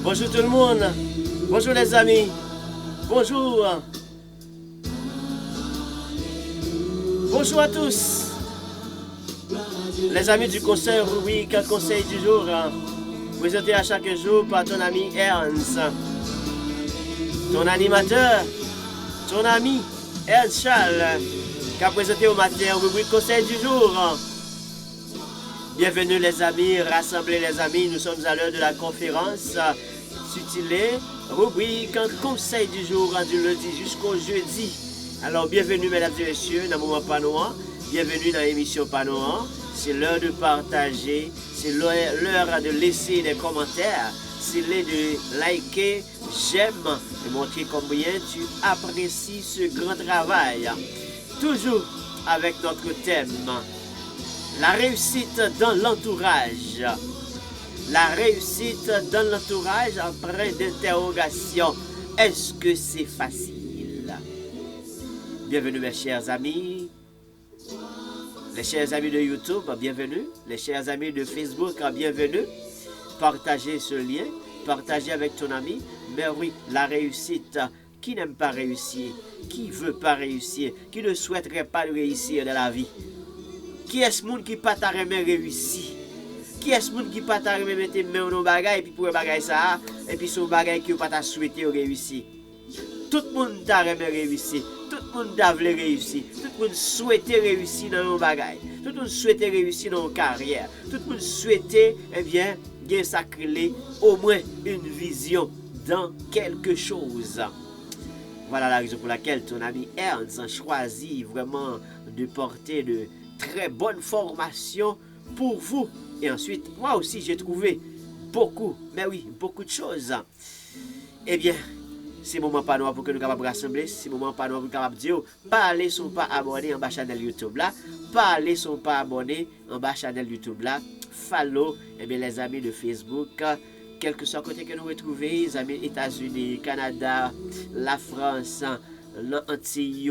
Bonjour tout le monde. Bonjour les amis. Bonjour. Bonjour à tous. Les amis du conseil rubrique conseil du jour, présenté à chaque jour par ton ami Ernst. Ton animateur, ton ami Ernst Charles, qui a présenté au matin rubrique conseil du jour. Bienvenue les amis, rassemblez les amis, nous sommes à l'heure de la conférence intitulée rubrique conseil du jour du lundi jusqu'au jeudi. Alors bienvenue mesdames et messieurs dans le moment Panoa, bienvenue dans l'émission Panoa. C'est l'heure de partager, c'est l'heure de laisser des commentaires, c'est l'heure de liker, j'aime et montrer combien tu apprécies ce grand travail. Toujours avec notre thème. La réussite dans l'entourage. La réussite dans l'entourage en point d'interrogation. Est-ce que c'est facile? Bienvenue mes chers amis. Les chers amis de YouTube, bienvenue. Les chers amis de Facebook, bienvenue. Partagez ce lien. Partagez avec ton ami. Mais oui, la réussite. Qui n'aime pas réussir? Qui veut pas réussir? Qui ne souhaiterait pas réussir dans la vie? Qui est ce monde qui pas ta remet réussi? Qui est ce monde qui pas ta remet mettre main dans bagay et puis pour bagay ça et puis son bagay qui pas ta souhaité réussir? Tout le monde t'a remet réussi. Tout le monde t'a voulu réussir. Tout le monde souhaitait réussir dans un bagay. Tout le monde souhaitait réussir dans une carrière. Tout le monde souhaitait bien sacré au moins une vision dans quelque chose. Voilà la raison pour laquelle ton ami Ernst a choisi vraiment de porter de très bonne formation pour vous. Et ensuite, moi aussi, j'ai trouvé beaucoup de choses. Eh bien, c'est le moment pas noir pour que nous capables rassembler. C'est le moment pas noir pour capable dire, pas aller sont pas abonnés en bas channel YouTube là. Pas aller sont pas abonnés en bas channel YouTube là. Follow, les amis de Facebook. Quel que soit côté que nous retrouvons, les amis États-Unis, Canada, la France, l'Antilles,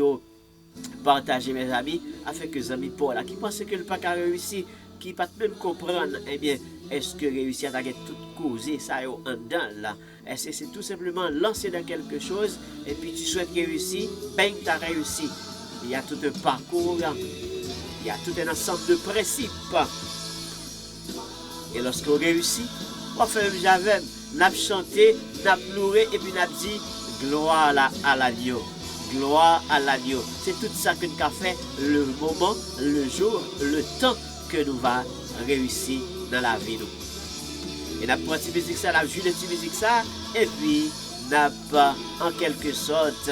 partagez mes amis, afin que les amis Paul qui pensent que le pas qu'à réussir, qui ne pas même comprendre, est-ce que réussir à tout causer ça en dedans là? Est-ce que c'est tout simplement lancer dans quelque chose et puis tu souhaites réussir, ben tu as réussi. Il y a tout un parcours, il y a tout un ensemble de principes. Et lorsqu'on réussit, on fait j'avais, n'a chanté, n'a pleuré et puis n'a dit gloire à l'agneau. Gloire à l'agneau. C'est tout ça que nous avons fait le moment, le jour, le temps que nous va réussir dans la vie. Et nous avons pris cette musique, ça, nous avons joué cette musique, ça, et puis nous avons en quelque sorte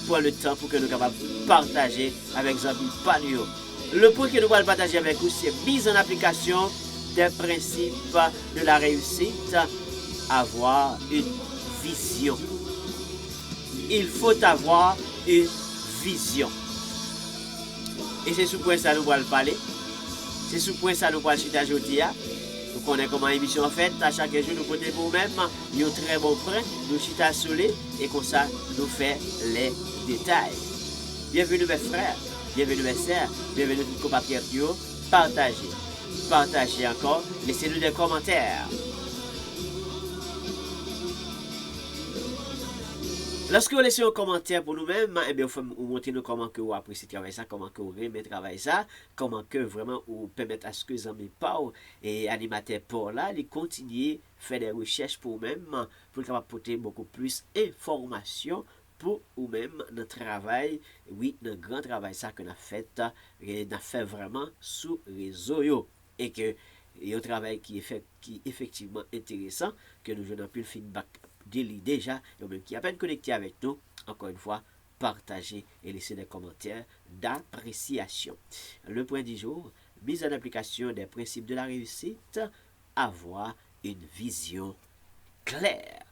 pour le temps pour que nous puissions partager avec les amis Panio. Le point que nous allons partager avec vous, c'est mise en application des principes de la réussite, avoir une vision. Il faut avoir une vision. Et c'est sous point ça nous allons parler. C'est sous point ça nous allons chuter aujourd'hui. Nous connaissons comment l'émission en fait. À chaque jour, nous portons pour nous-mêmes un très bon point. Nous chutons soleil et comme ça, nous faisons les détails. Bienvenue mes frères, bienvenue mes sœurs, bienvenue tous les compatriotes. Partagez. Partagez encore. Laissez-nous des commentaires. Lorsque vous laissez un commentaire pour nous-mêmes, vous faut montrer nous comment que vous appréciez le travail ça, comment que vous aimez le travail ça, comment que vraiment vous permettez à ce que les amis Paul et animateurs Paul là, ils continuent à faire des recherches pour vous-même, pour capable porter beaucoup plus d'informations pour vous-même dans le travail, oui, dans le grand travail ça qu'on a fait, et on a fait vraiment sous réseau et que un travail qui est effectivement intéressant, que nous avons pu le feedback déjà, et même qui a peine connecté avec nous, encore une fois, partagez et laissez des commentaires d'appréciation. Le point du jour, mise en application des principes de la réussite, avoir une vision claire.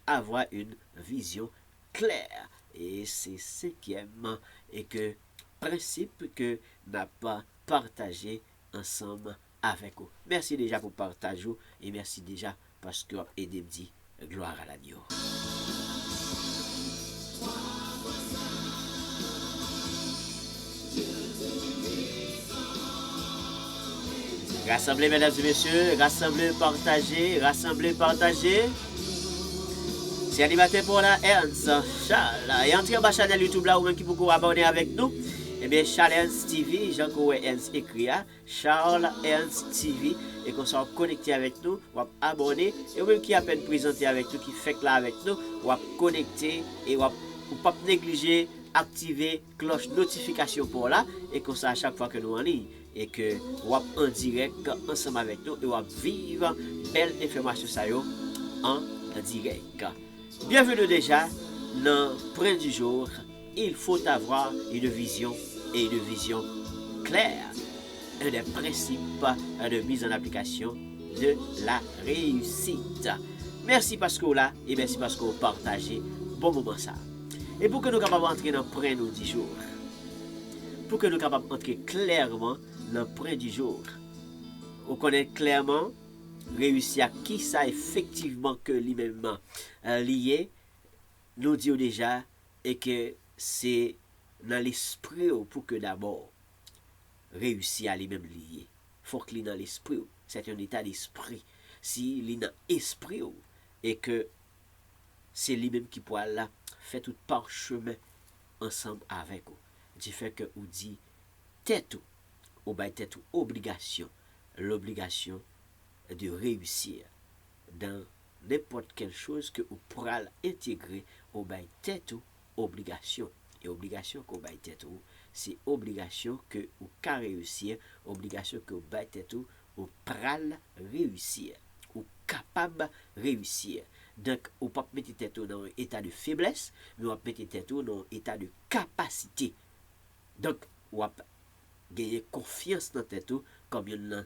Avoir une vision claire. Et c'est cinquième et que principe que n'a pas partagé ensemble avec vous. Merci déjà pour partager et merci déjà parce que aidez me dit gloire à l'agneau. Rassemblez, mesdames et messieurs, rassemblez, partagez, rassemblez, partagez. C'est animateur pour la Ernst, Charles. Et entrez en bas chaîne YouTube là, ou même qui peut abonner avec nous. Eh bien, Charles Ernst TV, Jean-Claude Ernst écrit, Charles Ernst TV. Et qu'on soit connecté avec nous, ou abonner. Et ou même qui a peine présenté avec nous, qui fait là avec nous, ou connecter et ou pas négliger, activer cloche notification pour là. Et qu'on soit à chaque fois que nous en ligne. Et que ou en direct ensemble avec nous et ou vivre belle information ça yo en direct. Bienvenue déjà dans le point du jour. Il faut avoir une vision et une vision claire. Un des principes de mise en application de la réussite. Merci parce que vous là et merci parce que vous partagez. Bon moment ça. Et pour que nous capables d'entrer dans le point du jour, pour que nous capables d'entrer clairement dans le point du jour, vous connaissez clairement réussir à qui ça effectivement que lui-même lié, nous disons déjà, et que c'est dans l'esprit pour que d'abord réussir à lui-même lié. Il faut qu'il dans l'esprit, c'est un état d'esprit. Si il dans l'esprit et que c'est lui-même qui pourra là faire tout parchemin ensemble avec vous. Du fait que vous dit tête ou bien tête obligation, l'obligation de réussir dans n'importe quelle chose que vous pourrez intégrer au bail tête ou obligation. Et obligation que vous bail tête ou, c'est obligation que vous can réussir, obligation que vous bail tête ou pral réussir, ou capable réussir. Donc, vous ne pouvez pas mettre tête dans un état de faiblesse, mais vous pouvez mettre tête dans un état de capacité. Donc, vous pouvez gagner confiance dans tête comme un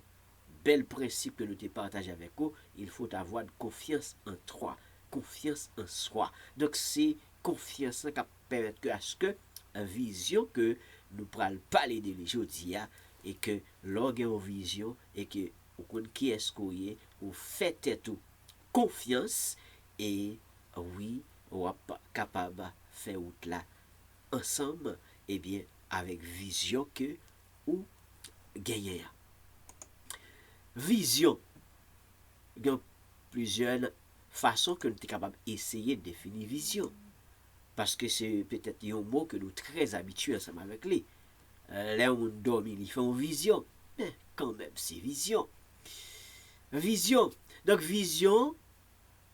bel principe que nous te partageons avec vous. Il faut avoir confiance en toi, confiance en soi. Donc, c'est confiance qui permet à ce que la vision que nous pourrons parler de aujourd'hui et que l'organe en vision et que qui est-ce qu'on est, ou fait tout confiance et oui, on est capable de faire out là ensemble et bien avec vision que ou gagner. Vision. Il y a plusieurs façons que nous sommes capables d'essayer de définir vision. Parce que c'est peut-être un mot que nous sommes très habitués ensemble avec lui. Là où on dort, il fait une vision. Mais quand même, c'est vision. Vision. Donc, vision,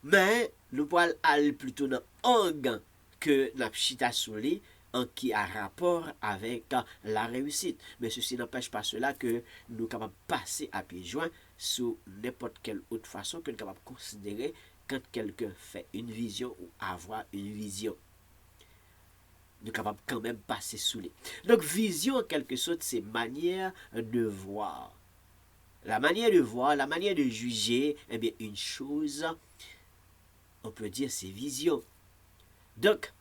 mais nous pouvons aller plutôt dans l'organe que la chita souli en qui a rapport avec la réussite. Mais ceci n'empêche pas cela que nous sommes capables de passer à pieds joints sous n'importe quelle autre façon que nous sommes capables de considérer quand quelqu'un fait une vision ou avoir une vision. Nous sommes capables quand même de passer sous les. Donc, vision, en quelque sorte, c'est manière de voir. La manière de voir, la manière de juger, eh bien, une chose, on peut dire, c'est vision. Donc,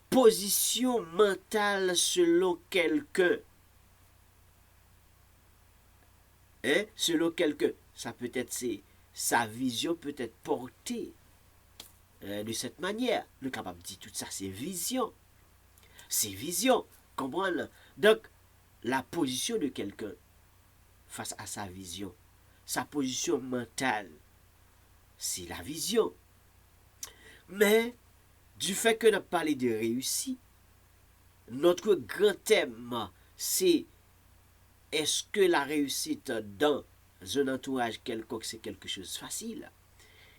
position mentale selon quelqu'un. Selon quelqu'un. Ça peut être, sa vision peut être portée de cette manière. Nous sommes capables de dire tout ça, c'est vision. C'est vision. Comprenez? Donc, la position de quelqu'un face à sa vision, sa position mentale, c'est la vision. Mais, du fait que nous parlons de réussite, notre grand thème, c'est est-ce que la réussite dans un entourage quelconque, c'est quelque chose de facile?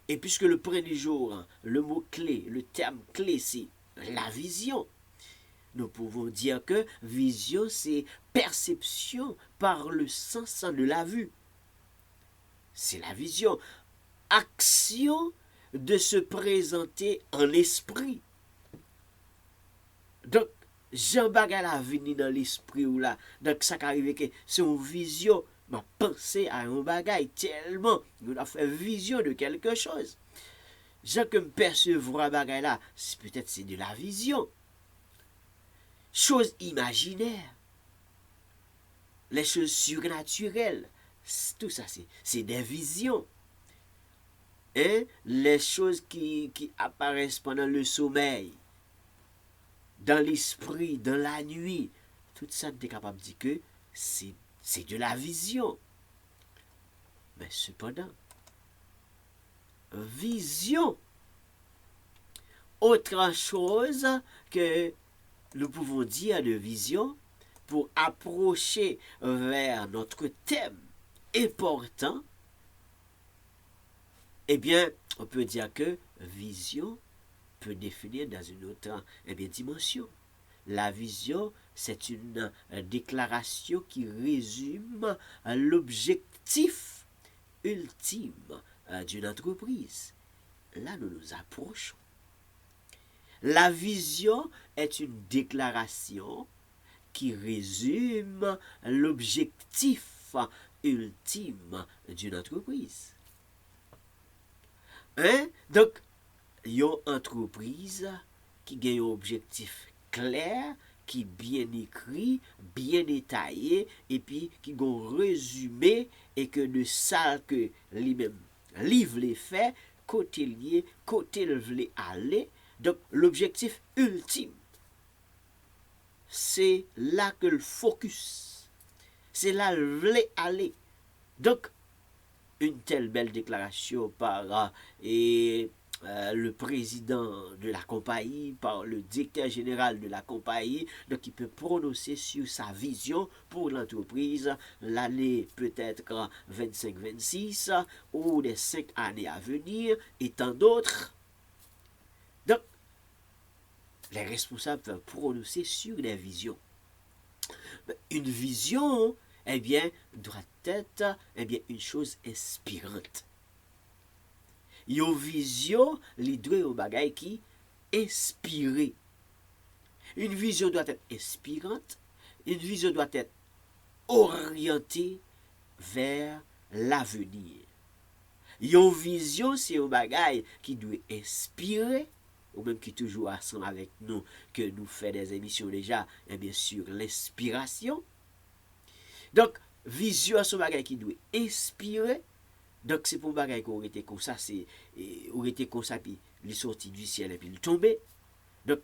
Et puisque le point du jour, le mot clé, le terme clé, c'est la vision. Nous pouvons dire que vision, c'est perception par le sens de la vue. C'est la vision. Action de se présenter en esprit. Donc, Jean Bagay la venu dans l'esprit ou là. Donc, ça qui arrive que c'est une vision. Ma pensée à un bagay tellement. Nous avons fait vision de quelque chose. Jean que me percevoir bagay là, peut-être c'est de la vision. Choses imaginaires. Les choses surnaturelles. Tout ça, c'est des visions. Et les choses qui apparaissent pendant le sommeil, dans l'esprit, dans la nuit, tout ça, tu es capable de dire que c'est de la vision. Mais cependant, vision, autre chose que nous pouvons dire de vision pour approcher vers notre thème important, eh bien, on peut dire que vision peut définir dans une autre dimension. La vision, c'est une déclaration qui résume l'objectif ultime d'une entreprise. Là, nous nous approchons. La vision est une déclaration qui résume l'objectif ultime d'une entreprise. Donc, il y a une entreprise qui a un objectif clair, qui est bien écrit, bien détaillé, et puis qui a un résumé, et que de ça que lui-même livre les faits, côté lié, côté le voulait aller. Donc, l'objectif ultime, c'est là que le focus, c'est là le voulait aller. Donc, une telle belle déclaration par le président de la compagnie, par le directeur général de la compagnie, donc il peut prononcer sur sa vision pour l'entreprise, l'année peut-être 25-26 ou les 5 années à venir, et tant d'autres. Donc, les responsables peuvent prononcer sur des visions. Une vision, eh bien, doit être une chose inspirante. Une vision, li doit un bagay qui inspiré. Une vision doit être inspirante. Une vision doit être orientée vers l'avenir. Une vision, c'est un bagay qui doit inspirer, ou même qui toujours ensemble avec nous, que nous fait des émissions déjà, et bien sûr l'inspiration. Donc, vision, c'est un bagay qui doit inspirer. Donc, c'est pour un bagay qu'on aurait été comme ça, aurait été comme ça, puis il est sorti du ciel et puis il est tombé. Donc,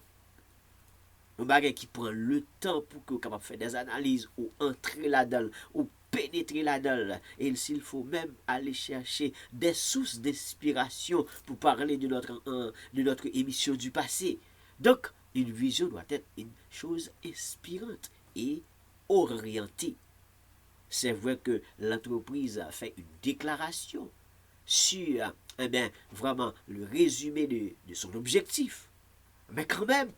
un bagay qui prend le temps pour que vous capable faire des analyses, ou entrer là-dedans, ou pénétrer là-dedans. Et s'il faut même aller chercher des sources d'inspiration pour parler de notre émission du passé. Donc, une vision doit être une chose inspirante et orientée. C'est vrai que l'entreprise a fait une déclaration sur vraiment le résumé de son objectif. Mais quand même,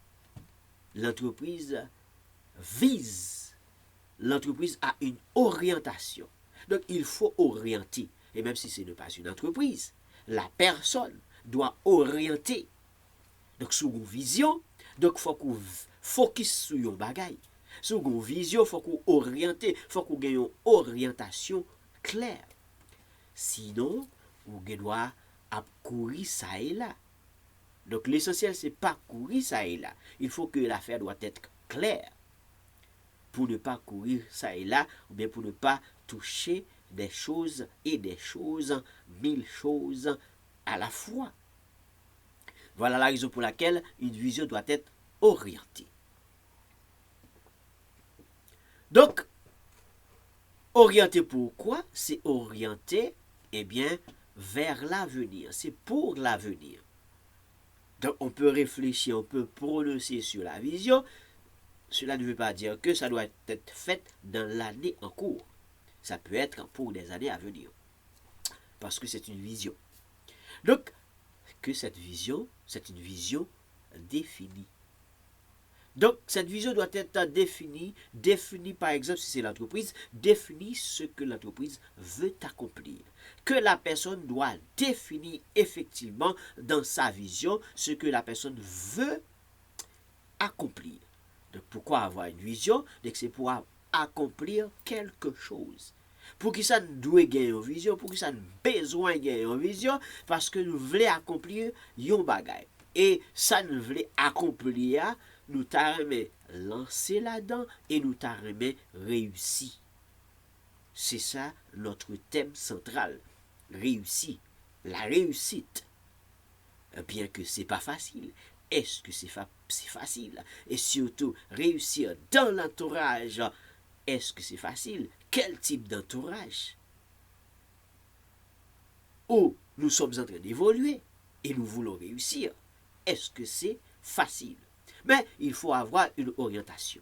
l'entreprise vise, l'entreprise a une orientation. Donc il faut orienter. Et même si ce n'est pas une entreprise, la personne doit orienter. Donc sur une vision, donc il faut qu'on focus sur un bagage. Sur une vision, il faut qu'on oriente, il faut qu'on ait une orientation claire. Sinon, on doit courir ça et là. Donc l'essentiel, c'est pas courir ça et là. Il faut que l'affaire doit être claire. Pour ne pas courir ça et là, ou bien pour ne pas toucher des choses, 1000 choses à la fois. Voilà la raison pour laquelle une vision doit être orientée. Donc, orienté pourquoi? C'est orienté, vers l'avenir. C'est pour l'avenir. Donc, on peut réfléchir, on peut prononcer sur la vision. Cela ne veut pas dire que ça doit être fait dans l'année en cours. Ça peut être pour des années à venir. Parce que c'est une vision. Donc, que cette vision, c'est une vision définie. Donc, cette vision doit être définie par exemple, si c'est l'entreprise, définir ce que l'entreprise veut accomplir. Que la personne doit définir effectivement dans sa vision ce que la personne veut accomplir. Donc, pourquoi avoir une vision? Donc, c'est pour accomplir quelque chose. Pour qui ça nous doit gagner une vision, pour qui ça nous besoin de gagner une vision, parce que nous voulons accomplir un bagage. Et ça nous voulons accomplir, nous t'arrêtons lancer là-dedans et nous t'arrêtons réussi. C'est ça notre thème central. Réussi. La réussite. Bien que c'est pas facile. Est-ce que c'est facile? Et surtout, réussir dans l'entourage. Est-ce que c'est facile? Quel type d'entourage? où nous sommes en train d'évoluer et nous voulons réussir, est-ce que c'est facile? Mais il faut avoir une orientation.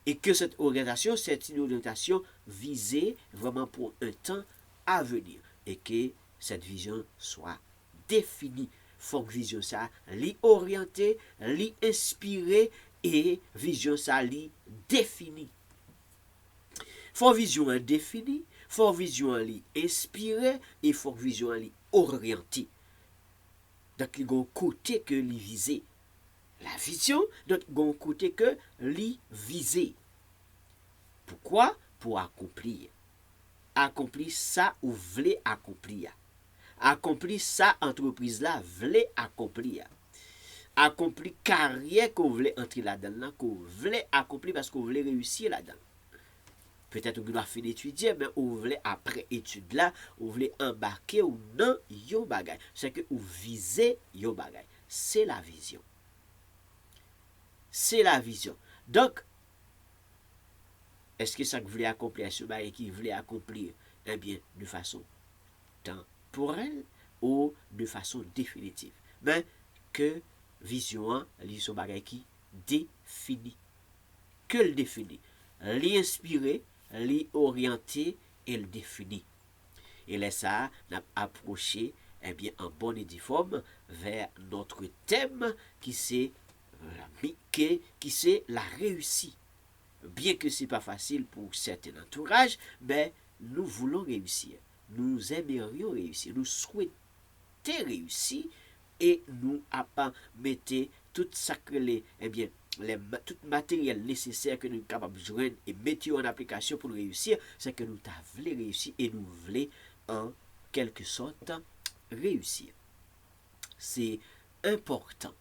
Et que cette orientation, c'est une orientation visée vraiment pour un temps à venir. Et que cette vision soit définie. Il faut que vision ça l'y orienter, l'y inspirer et vision ça l'y définir. Faut vision indéfinie, faut vision l'y inspirer et faut vision l'y orienter. Donc il y a un côté que l'y viser. La vision, donc il y a un côté que l'y viser. Pourquoi? Pour accomplir. Accomplir ça ou voulez accomplir. Accomplir ça entreprise là voulez accomplir. Accomplir carrière que vous voulez entrer là-dedans, que vous voulez accomplir parce que vous voulez réussir là-dedans. Peut-être que vous doit finir d'étudier, mais vous voulez après étude là, vous voulez embarquer ou non yon bagay. C'est que vous visez yon bagay. C'est la vision. C'est la vision. Donc, est-ce que ça que vous voulez accomplir, ce bagay qui voulait accomplir, eh bien, de façon temporelle ou de façon définitive? Mais que vision, li son bagay qui définit. Que le définit. Li inspiré, li orienté et le définit. Et là, ça, n'a approché, eh bien, en bonne et due forme vers notre thème qui c'est la réussite. Bien que ce n'est pas facile pour certains entourages, mais nous voulons réussir. Nous aimerions réussir. Nous souhaitons réussir et nous mettons tout sacré, eh bien, tout matériel nécessaire que nous sommes capables de joindre et mettre en application pour réussir, c'est que nous voulons réussir et nous voulons en quelque sorte réussir. C'est important.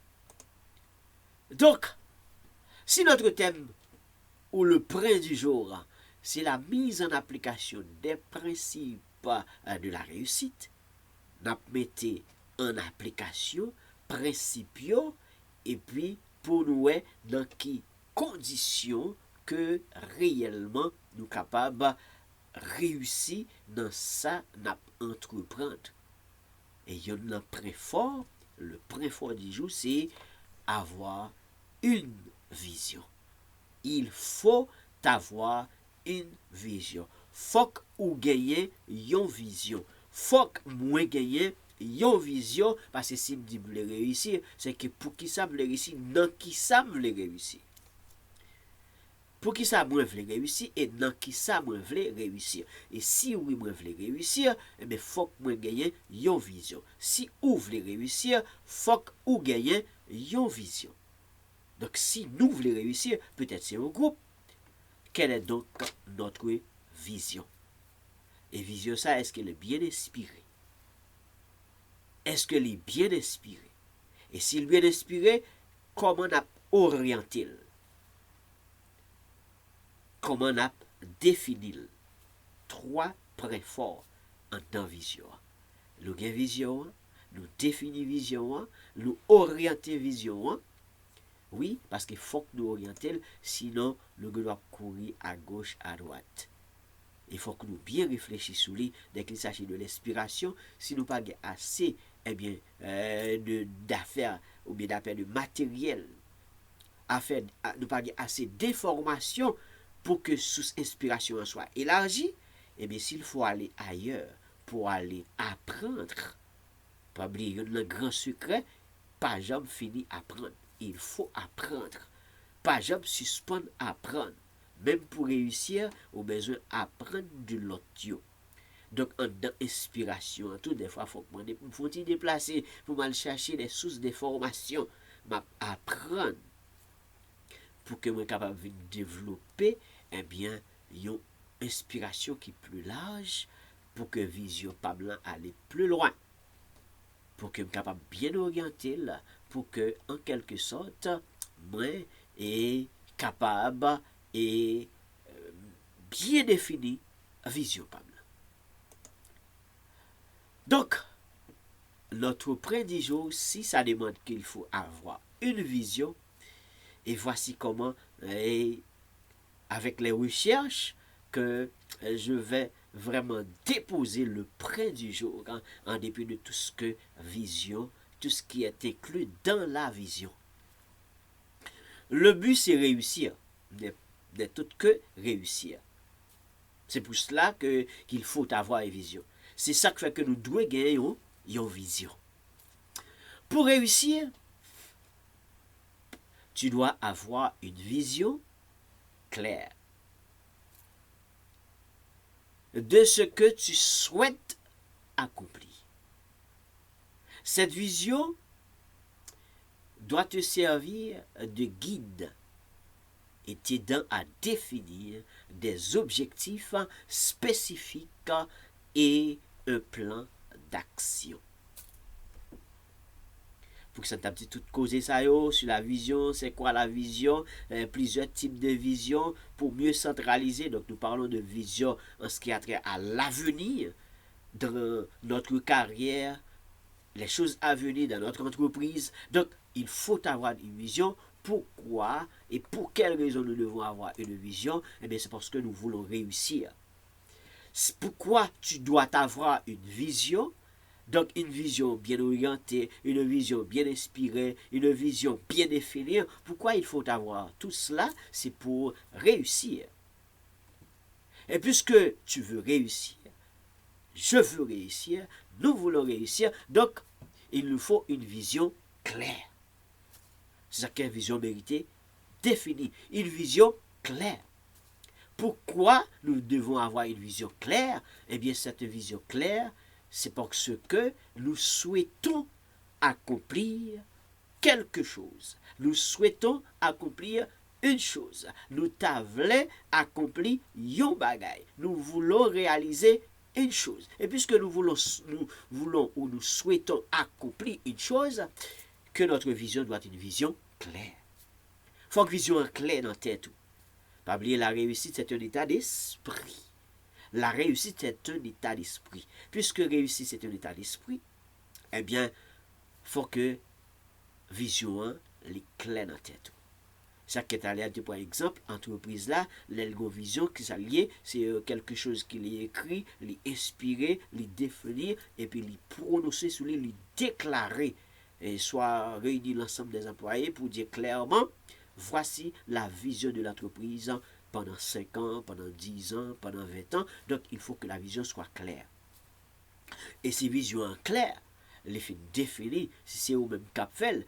Donc, si notre thème ou le point du jour, c'est la mise en application des principes de la réussite, nous mettons en application principes et puis pour nous dans quelles conditions que réellement nous capables réussir dans ça n'a entreprendre. Et il y a un point fort, le point fort du jour, c'est avoir une vision. Il faut avoir une vision. Faut que ou gagner une vision. Faut que moi gagner une vision parce que si me dit voulez réussir, c'est que pour qui ça voulez réussir, dans qui ça voulez réussir. Pour qui ça moi voulez réussir et dans qui ça moi voulez réussir. Et si oui moi voulez réussir, eh bien faut que moi gagner une vision. Si ou voulez réussir, faut que ou gagner une vision. Donc si nous voulons réussir, peut-être c'est un groupe. Quelle est donc notre vision? Et vision ça, est-ce qu'elle est bien inspirée? Est-ce qu'elle est bien inspirée? Et s'il est bien inspiré, comment on a orienté? Comment on a défini? Trois points forts en dans vision. Nous avons vision, nous définissons vision, nous orientons vision. Oui, parce qu'il faut que nous orientions, sinon nous devons courir à gauche, à droite. Il faut que nous bien réfléchissions sur lui dès qu'il s'agit de l'inspiration. Si nous n'avons pas assez d'affaires ou bien d'affaires de matériel, nous n'avons pas assez d'informations pour que sous inspiration soit élargie, eh bien s'il faut aller ailleurs pour aller apprendre, pas oublier le grand secret, pas jamais fini apprendre. Il faut apprendre. Pas jamais suspendre apprendre. Même pour réussir, on a besoin d'apprendre de l'autre. Donc, en inspiration, tout des fois, il faut déplacer pour aller chercher des sources d'information. Apprendre pour que je sois capable de développer eh bien, une inspiration qui est plus large pour que vision pas blanc aller plus loin. Pour que je sois capable de bien orienter là, pour que, en quelque sorte, moi, est capable et bien défini vision pas blanc. Donc, notre point du jour, si ça demande qu'il faut avoir une vision, et voici comment, avec les recherches que je vais vraiment déposer le print du jour, hein, en dépit de tout ce que vision, tout ce qui est inclus dans la vision. Le but, c'est réussir, n'est tout que réussir. C'est pour cela qu'il faut avoir une vision. C'est ça qui fait que nous devons gagner une vision. Pour réussir, tu dois avoir une vision claire de ce que tu souhaites accomplir. Cette vision doit te servir de guide et t'aidant à définir des objectifs spécifiques et un plan d'action. Pour que ça t'a tout causé ça sur la vision, c'est quoi la vision, plusieurs types de vision pour mieux centraliser. Donc nous parlons de vision en ce qui a trait à l'avenir dans notre carrière, les choses à venir dans notre entreprise. Donc il faut avoir une vision. Pourquoi et pour quelles raisons nous devons avoir une vision? Eh bien c'est parce que nous voulons réussir. Pourquoi tu dois avoir une vision? Donc une vision bien orientée, une vision bien inspirée, une vision bien définie. Pourquoi il faut avoir tout cela? C'est pour réussir. Et puisque tu veux réussir, je veux réussir, nous voulons réussir, donc il nous faut une vision claire. C'est ça qu'est une vision méritée, définie, une vision claire. Pourquoi nous devons avoir une vision claire? Eh bien cette vision claire, c'est parce que nous souhaitons accomplir quelque chose. Nous souhaitons accomplir une chose. Nous t'avons accompli yon bagay. Nous voulons réaliser une chose. Et puisque nous voulons ou nous souhaitons accomplir une chose, que notre vision doit être une vision claire. Il faut que vision claire dans la tête. Pas oublier la réussite, c'est un état d'esprit. La réussite, c'est un état d'esprit. Puisque réussite, c'est un état d'esprit, eh bien, il faut que vision est claire dans la tête. Ça qui est allé, par exemple, entreprise là, l'algo-vision qui s'allie, c'est quelque chose qui est écrit, l'est inspiré, l'est défini, et puis l'est prononcé sur lui, l'est déclaré, et soit réuni l'ensemble des employés pour dire clairement, voici la vision de l'entreprise pendant 5 ans, pendant 10 ans, pendant 20 ans. Donc, il faut que la vision soit claire. Et ces visions claires, les fait définir, si c'est au même cap fait,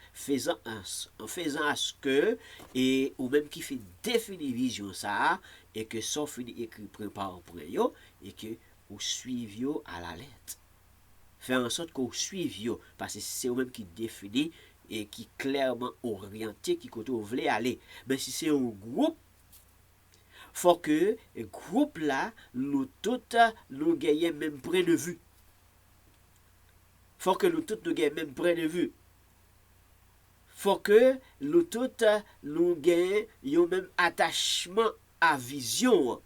en faisant à ce que, et ou même qui fait définir vision ça, et que ça finit écrit prépare pour yo, et que vous suivez à la lettre. Faire en sorte qu'on suive yo, parce que c'est au même qui définit, et qui clairement orienté, qui côté vous voulez aller. Mais si c'est un groupe, faut que le groupe là, nous tous nous gagnons même point de vue. Faut que nous tous nous gagnons même point de vue. Faut que nous tous nous gagnons même attachement à vision.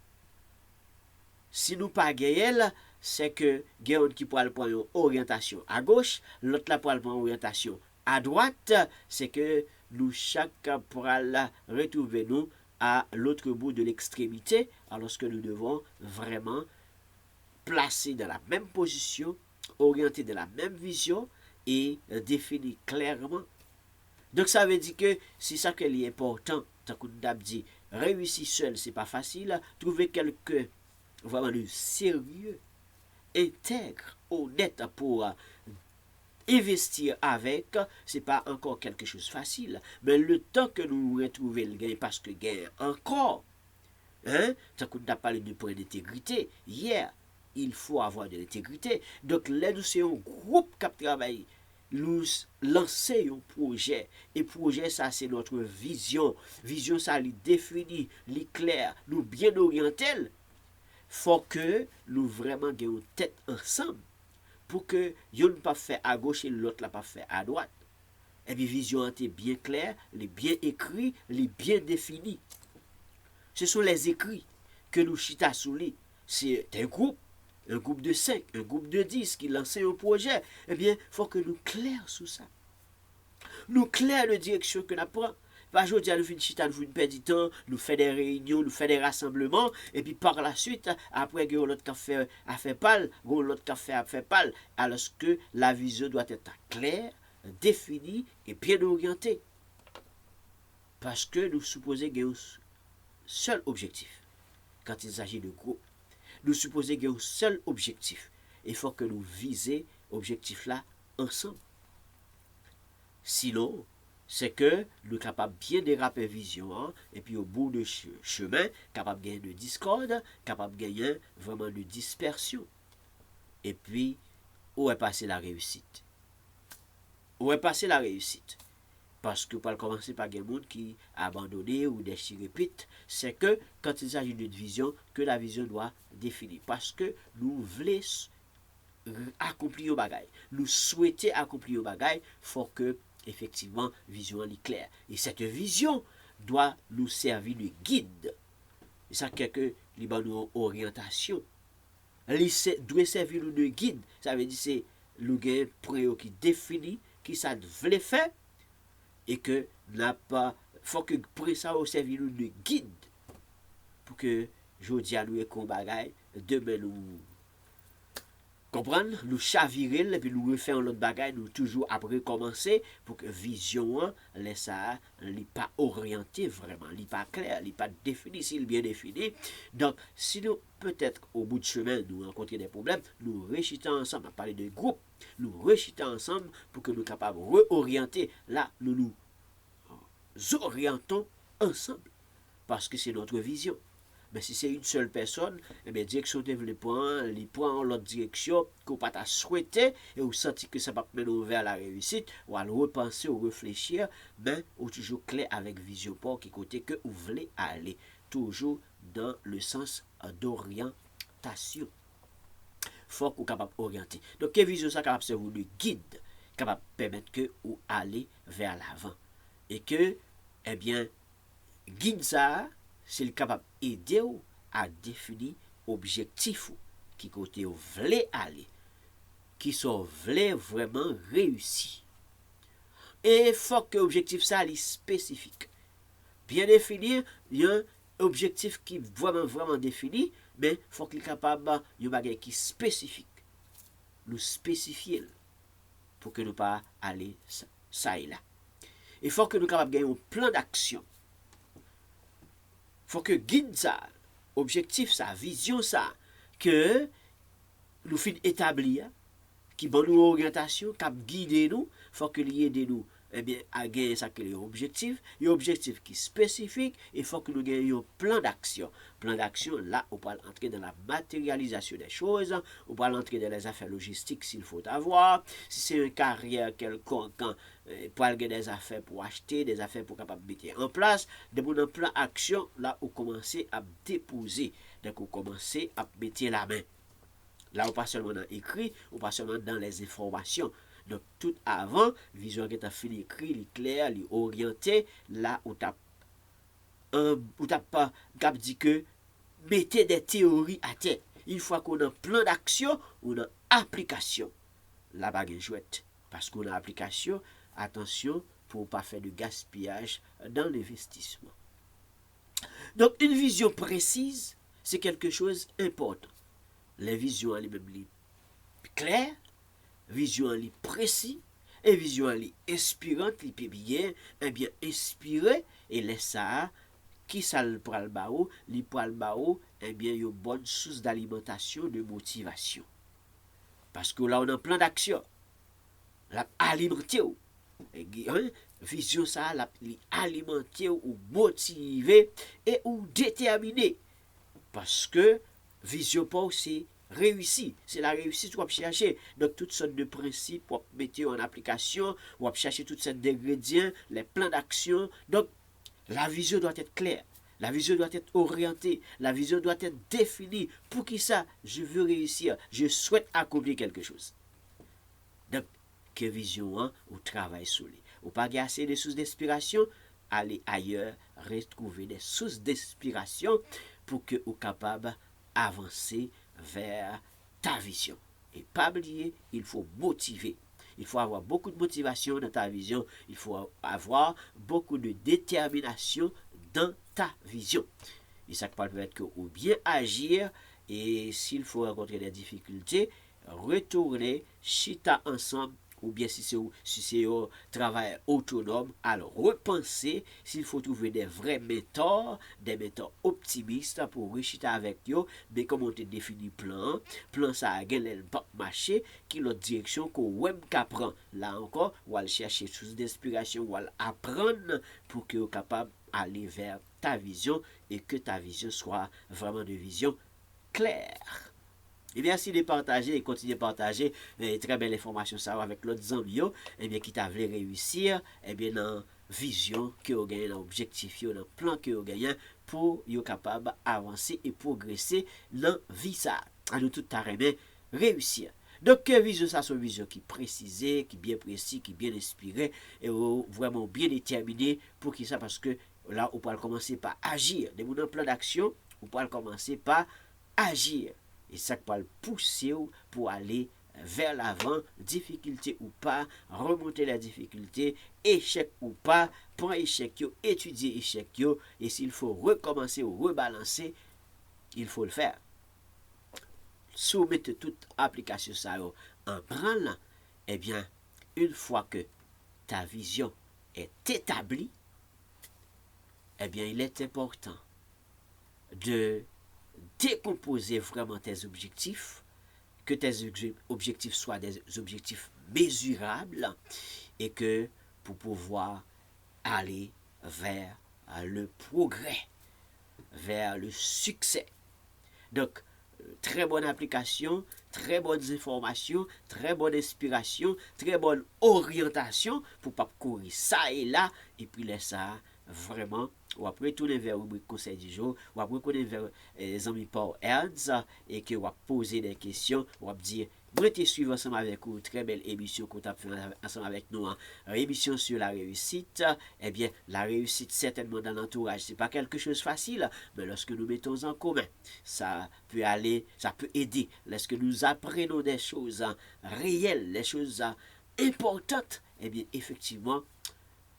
Si nous pas gagnons, c'est que gagnons qui pourra prendre une orientation à gauche, l'autre là pourra prendre une orientation à droite, c'est que nous chaque pourra retrouver nous à l'autre bout de l'extrémité, alors que nous devons vraiment placer dans la même position, orienter dans la même vision et définir clairement. Donc ça veut dire que c'est ça qui est important. Tant qu'on a dit, réussir seul, c'est pas facile. Trouver quelqu'un vraiment de sérieux, intègre, honnête pour investir avec, c'est pas encore quelque chose de facile. Mais le temps que nous retrouvons le gain, parce que gain encore, tant qu'on a parlé du point d'intégrité, hier, il faut avoir de l'intégrité. Donc là, nous sommes un groupe qui travaille. Nous lancer un projet. Et projet, ça, c'est notre vision. Vision, ça, lui définit, lui clair, nous bien orienter. Faut que nous vraiment ayons tête ensemble. Pour que yon pas fait à gauche et l'autre n'a pas fait à droite. Et puis vision est bien claire, les bien écrits, les bien définis. Ce sont les écrits que nous chita sous lui. C'est un groupe de 5, un groupe de 10 qui lance un projet. Eh bien, il faut que nous clairs sous ça. Nous clairs de direction que nous prenons. Pas aujourd'hui, nous finissons chita, nous faisons perdre du temps, nous faisons des réunions, nous faisons des rassemblements, et puis par la suite, après que l'autre café a fait pâle, l'autre café a fait pâle, alors que la vision doit être claire, définie et bien orientée. Parce que nous supposons qu'il y a un seul objectif. Quand il s'agit de groupe, nous supposons qu'il y a un seul objectif. Il faut que nous visions l'objectif là ensemble. Sinon, c'est que nous sommes capables de bien déraper vision, hein, et puis au bout de chemin, capables de gagner de discorde, capables de gagner vraiment de dispersion. Et puis, où est passée la réussite? Où est passée la réussite? Parce que pour commencer par des gens qui abandonné ou des répètent, c'est que quand il s'agit d'une vision, que la vision doit définir. Parce que nous voulons accomplir le bagage. Nous souhaitons accomplir le bagage, il faut que effectivement vision est claire. Et cette vision doit nous servir de guide. Et ça quelque nous orientation. Elle doit servir nous de guide. Ça veut dire c'est le point qui définit qui ça veut faire et que n'a pas faut que pour ça au servir nous de guide pour que jodi à nous qu'on bagaille demain nous comprendre nous chavirer et puis nous refaire l'autre bagaille nous toujours après commencer pour que vision laisse ça n'est pas orienté vraiment n'est pas clair n'est pas défini s'il bien défini donc si nous peut-être au bout de chemin nous rencontrer des problèmes nous réchitons ensemble à parler de groupe nous réchitons ensemble pour que nous capables de réorienter là nous nous orientons ensemble parce que c'est notre vision. Mais si c'est une seule personne, eh bien, direction développement, les points en l'autre direction, qu'on pas souhaité, et vous sentez que ça va mener vers la réussite, ou à le repenser ou réfléchir, mais ou toujours clair avec vision pour qui côté que vous voulez aller, toujours dans le sens d'orientation. Faut que vous capable d'orienter. Donc, quelle vision ça capable de vous le guide, capable de permettre que vous allez vers l'avant. Et que, eh bien, guide ça, c'est le capable d'aider à définir objectif qui côté vous voulez aller, qui sont voulez vraiment réussir. Et il faut que l'objectif ça soit spécifique. Bien définir, il y a un objectif qui est vraiment défini, mais il faut qu'il soit capable de bagage qui est spécifique. Nous spécifier pour que nous pas aller ça et là. Il faut que nous capables de gagner un plan d'action. Il faut que guide ça, objectif ça, vision ça, que nous fin établir, qui bonne nous orientation, qui guide nous, il faut que lui aide nous eh bien, à gagner ça que l'objectif, un objectif qui est spécifique, il faut que nous gagnions un plan d'action. Plan d'action, là, on peut entrer dans la matérialisation des choses, on peut entrer dans les affaires logistiques s'il faut avoir, si c'est une carrière quelconque, pour aller des affaires pour acheter, des affaires pour capable mettre en place, de mon plan d'action, là, on commence à déposer, donc on commence à mettre la main. Là, on pas seulement dans écrit, on pas seulement dans les informations. Donc, tout avant, vision qui est fini écrit, clair, orienté, là où t'as pas dit que mettez des théories à terre. Une fois qu'on a un plan d'action, on a application. La bague est chouette. Parce qu'on a application, attention pour ne pas faire de gaspillage dans l'investissement. Donc, une vision précise, c'est quelque chose d'important. Les visions, elles même claires, vision li précis et vision li inspirante li peut bien inspiré et laisse ça qui ça le pral bao li pral bao eh bien une bonne source d'alimentation de motivation parce que là on a un plan d'action la alimenter vision ça la alimenter ou motiver et ou déterminer parce que vision pas aussi réussi, c'est la réussite qu'on va chercher. Donc, toutes sortes de principes pour mettre en application, on va chercher toutes sortes d'ingrédients, les plans d'action. Donc, la vision doit être claire, la vision doit être orientée, la vision doit être définie. Pour qui ça? Je veux réussir, je souhaite accomplir quelque chose. Donc, que vision, hein, on travaille sur lui. Ou pas assez de sources d'inspiration, aller ailleurs, retrouver des sources d'inspiration pour que vous capable d'avancer vers ta vision. Et pas oublier, il faut motiver. Il faut avoir beaucoup de motivation dans ta vision. Il faut avoir beaucoup de détermination dans ta vision. Et ça peut être que ou bien agir, et s'il faut rencontrer des difficultés, retourner, chita ensemble, ou bien si c'est un travail autonome, alors repenser s'il faut trouver des vrais mentors optimistes pour réussir avec eux, mais comment te définir plan ça a gagné pas marché, qui l'autre direction qu'on web qu'apprend. Là encore, ou aller chercher source d'inspiration, ou aller apprendre pour que vous capable aller vers ta vision et que ta vision soit vraiment une vision claire. Et merci de partager et continuer de partager très belle information ça avec l'autre amis et bien qui t'a voulu réussir et bien dans vision que vous gagnez dans objectif dans plan que vous gagnez pour être capable d'avancer et progresser dans vie ça. À nous tout à réussir. Donc vision ça c'est une vision qui précisée, qui bien précis, qui bien inspirée et vraiment bien déterminée pour qui ça parce que là on peut commencer par agir. Dès mon plan d'action, on peut commencer par agir. Et ça va le pousser pour aller vers l'avant, difficulté ou pas, remonter la difficulté, échec ou pas, prendre échec, étudier échec, et s'il faut recommencer ou rebalancer, il faut le faire. Soumettre toute application ça en branle, eh bien, une fois que ta vision est établie, eh bien, il est important de décomposer vraiment tes objectifs, que tes objectifs soient des objectifs mesurables et que pour pouvoir aller vers le progrès, vers le succès. Donc, très bonne application, très bonnes informations, très bonne inspiration, très bonne orientation pour pas courir ça et là et puis laisser ça vraiment ou après tourner vers le conseil du jour ou après tourner vers les amis Paul Ernst et que va poser des questions ou va dire moi te suivre ensemble avec vous très belle émission qu'on a fait ensemble avec nous émission sur la réussite. Eh bien la réussite certainement dans l'entourage c'est pas quelque chose de facile mais lorsque nous mettons en commun ça peut aider lorsque nous apprenons des choses réelles des choses importantes. Eh bien effectivement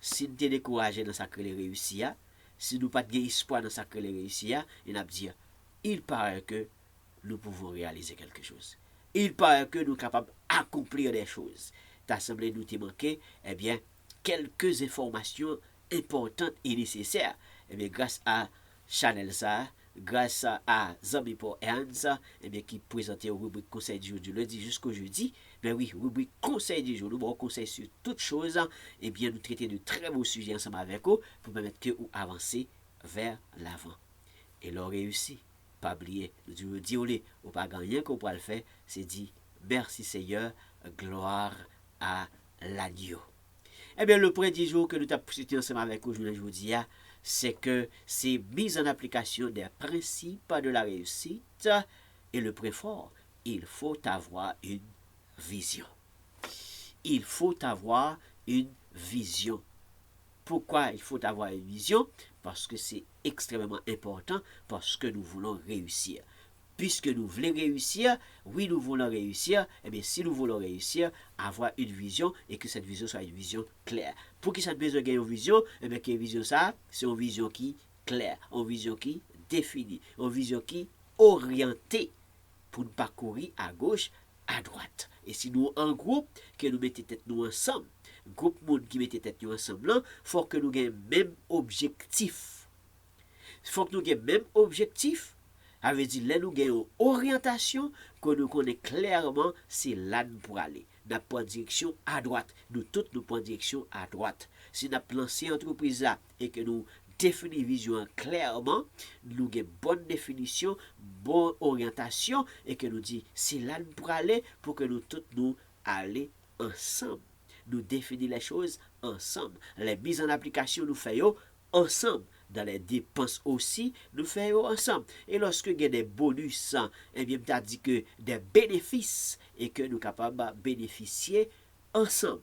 si nous sommes découragés dans sa réussir, si nous n'avons pas d'espoir dans sa réussir, il va dire, il paraît que nous pouvons réaliser quelque chose. Il paraît que nous sommes capables d'accomplir des choses. T'as semblé nous te manquer, eh bien, quelques informations importantes et nécessaires. Eh bien, grâce à Chanel ça, grâce à Zami pour Ernst, eh bien, qui présentait au rubrique conseil du jour du lundi jusqu'au jeudi. Ben oui, rubrique conseil du jour, nous bon conseil sur toutes choses, et bien nous traiter de très beaux sujets ensemble avec vous pour permettre que vous avancez vers l'avant. Et l'on réussit. Pas oublier, nous disons, ou pas gagner qu'on peut le faire, c'est dit, merci Seigneur, gloire à l'agneau. Eh bien, le point du jour que nous avons posé ensemble avec vous aujourd'hui, c'est que c'est mise en application des principes de la réussite. Et le point fort, il faut avoir une vision. Il faut avoir une vision. Pourquoi il faut avoir une vision? Parce que c'est extrêmement important, parce que nous voulons réussir. Puisque nous voulons réussir, oui, nous voulons réussir, et bien si nous voulons réussir, avoir une vision et que cette vision soit une vision claire. Pour que ça besoin d'une vision, et bien quelle vision ça? C'est une vision qui est claire, une vision qui définie, une vision qui est orientée pour ne pas courir à gauche, à droite. Et si nous en groupe, que nous mettons tête nous ensemble, groupe monde qui mette tête nous ensemble, il faut que nous ayons le même objectif. Il faut que nous ayons le même objectif. Ça veut dire là nous avons une orientation que nous connaissons clairement, c'est là pour aller. Nous prenons direction à droite. Nous tous nous prenons direction à droite. Si nous avons lancé l'entreprise là et que nous définissons vision clairement, nous avons une bonne définition, bonne orientation et que nous disons c'est là pour aller pour que nous tous nous aller ensemble. Nous définissons les choses ensemble. Les mises en application nous faisons ensemble. Dans les dépenses aussi, nous faisons ensemble. Et lorsque il y a des bonus, eh bien, tu as dit que des bénéfices et que nous sommes capables de bénéficier ensemble.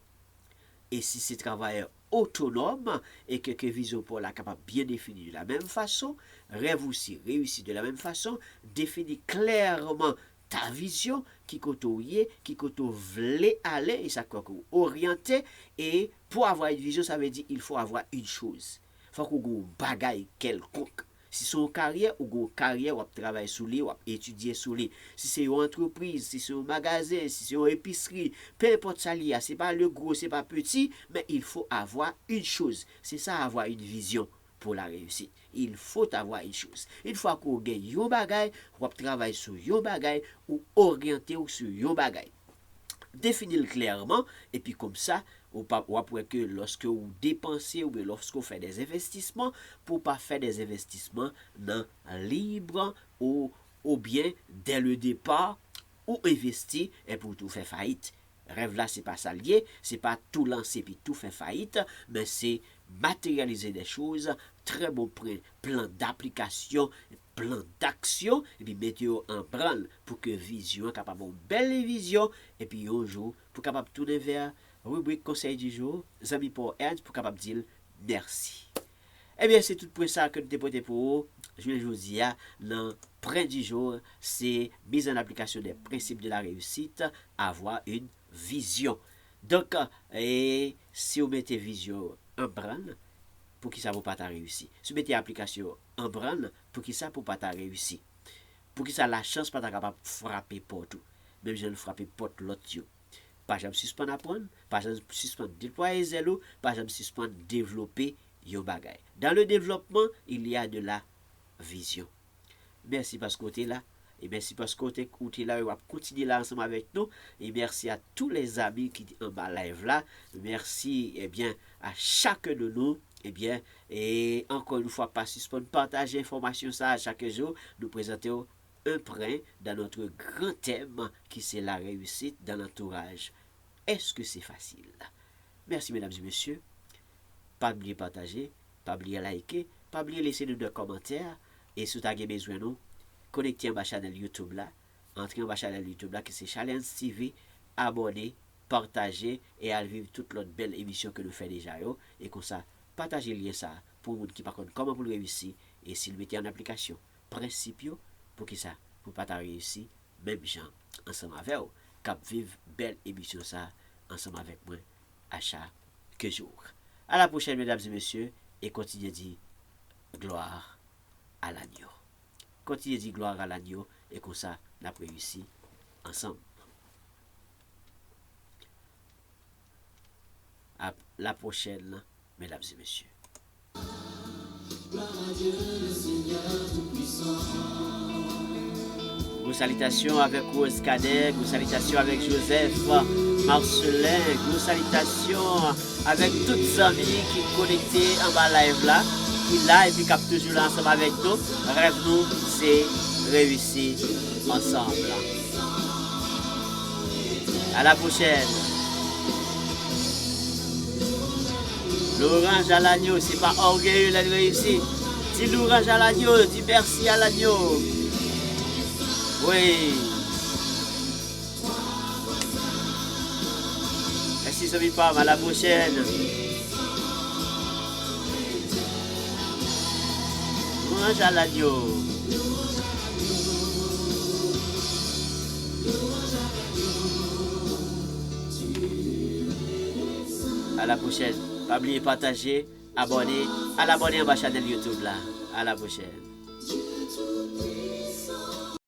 Et si c'est travailleur autonome et que vision pour la capable bien définir de la même façon, rêve aussi réussit de la même façon, définit clairement ta vision, qui côté qui côté voulez aller, et ça quoi orienté. Et pour avoir une vision, ça veut dire il faut avoir une chose. Il faut qu'on ait un bagage quelconque. Si c'est une carrière, ou une carrière, ou travailler sur lui, ou étudier sur lui. Si c'est une entreprise, si c'est un magasin, si c'est une épicerie, peu importe ça lié, c'est pas le gros, c'est pas petit, mais il faut avoir une chose. C'est ça, avoir une vision pour la réussite. Il faut avoir une chose. Une fois qu'on gagne un bagage, ou travailler sur un bagage, ou orienter sur un bagage. Définir clairement, et puis comme ça, ou après que lorsque vous dépensez ou lorsque vous faites des investissements, pour pas faire des investissements dans libre ou bien dès le départ, ou investir et pour tout faire faillite. Rêve là, c'est pas ça lié, c'est pas tout lancer puis tout faire faillite, mais c'est matérialiser des choses, très bon plan d'application, plan d'action, et puis mettre en branle pour que vision, capable une belle vision, et puis un jour, pour capable tourner vers rubrique conseil du jour, amis pour Ernst, pour capable dire merci. Eh bien, c'est tout pour ça que nous déportons pour vous. Je vous dis, dans le point du jour, c'est mise en application des principes de la réussite, avoir une vision. Donc, et si vous mettez vision en branle, pour qui ça ne va pas réussir. Si vous mettez application en branle, pour qui ça ne va pas réussir. Pour qui ça la chance pas capable de frapper porte. Même je ne frapper porte l'autre. Par exemple, suspendre apprendre, par exemple, suspendre déployer zélo, par exemple, suspendre développer yo bagay. Dans le développement, il y a de la vision. Merci parce que là. Et merci parce que vous là, vous continuer là ensemble avec nous. Et merci à tous les amis qui sont en bas live là. Merci à chacun de nous. Et encore une fois, pas suspendre, partager l'information ça à chaque jour. Nous présentons un point dans notre grand thème qui c'est la réussite dans l'entourage. Est-ce que c'est facile? Merci mesdames et messieurs. Pas oublier partager, pas oublier liker, pas oublier laisser nous des commentaires. Et si vous avez besoin de nous, connectez à ma chaîne YouTube là. Entrez dans ma chaîne YouTube là qui c'est Challenge TV. Abonnez, partagez et à vivre toute l'autre belle émission que nous faisons déjà. Et comme ça, partagez le lien ça pour vous qui par contre comment vous le réussir et s'il mettez en application. Principe pour qui ça, pour pas réussir, même gens ensemble avec vous, cap vivre belle émission ça ensemble avec moi à chaque jour. À la prochaine mesdames et messieurs et continuez de dire gloire à l'agneau. Continuez de dire gloire à l'agneau et comme ça, on a réussi ensemble. À la prochaine, mesdames et messieurs. Vos salutations avec Rose Cadet, vos salutations avec Joseph Marcelin, vos salutations avec toutes les amis qui sont connectés en bas live là, qui là et puis qui toujours là ensemble avec nous. Rêve nous, c'est réussir ensemble. À la prochaine. L'orange à l'agneau, c'est pas orgueilleux la réussite. Dis l'orange à l'agneau, dis merci à l'agneau. Oui. Merci Sophie Pam, à la prochaine. L'orange à l'agneau. À la prochaine. Pas oublier partager, abonner, à l'abonner à ma chaîne YouTube là. À la prochaine.